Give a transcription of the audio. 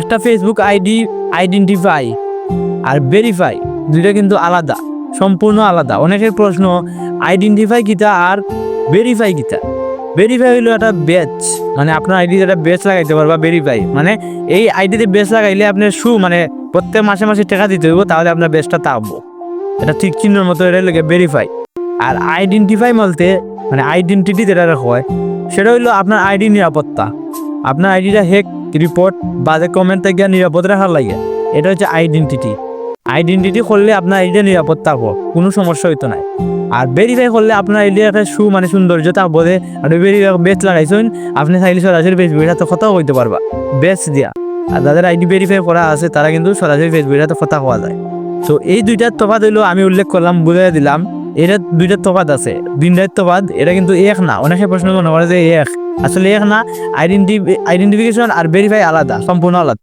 একটা Facebook ID identify আর verify দুইটা কিন্তু আলাদা, সম্পূর্ণ আলাদা। অনেকের প্রশ্ন আইডেন্টিফাই কিতা আর ভেরিফাই কিতা। ভেরিফাই হলো একটা ব্যাচ, মানে আপনার আইডিতে একটা ব্যাচ লাগাইতে পারবা। ভেরিফাই মানে এই আইডিতে ব্যাচ লাগাইলে আপনার মানে প্রত্যেক মাসে মাসে টাকা দিতে হইব, তাহলে আপনার ব্যাচটা থাকবো। এটা ঠিক চিহ্নের মতো, এটা লাগে ভেরিফাই। আর আইডেন্টিফাই বলতে মানে আইডেন্টিটি যেটা হয় সেটা হইলো আপনার আইডি নিরাপত্তা। আপনার আইডিটা হ্যাক রিপোর্ট বাজে কমেন্ট থেকে নিরাপদ রাখার লাগে, এটা হচ্ছে আইডেন্টিটি। আইডেন্টিটি করলে আপনার আইডিয়া নিরাপদ থাকবো, কোনো সমস্যা হইতো না। আর ভেরিফাই করলে আপনার আইডিয়া একটা মানে সৌন্দর্য থাকবো যে আপনি ভেরিফাই বেচ লাগাইছেন, আপনি চাইলে সরাসরি ফেসবুকের সাথে কথাও হইতে পারবা বেচ দিয়া। আর যাদের আইডি ভেরিফাই করা আছে তারা কিন্তু সরাসরি ফেসবুকের সাথে কথা হওয়া যায়। তো এই দুইটার তফাৎ হইলো আমি উল্লেখ করলাম, বুঝাই দিলাম। এটা দুইটার তফাৎ আছে, দিনটার তফাৎ। এটা কিন্তু এক না। অনেকে প্রশ্ন মনে করে যে এক, আসলে এক না। আইডেন্টিফিকেশন আর ভেরিফাই আলাদা, সম্পূর্ণ আলাদা।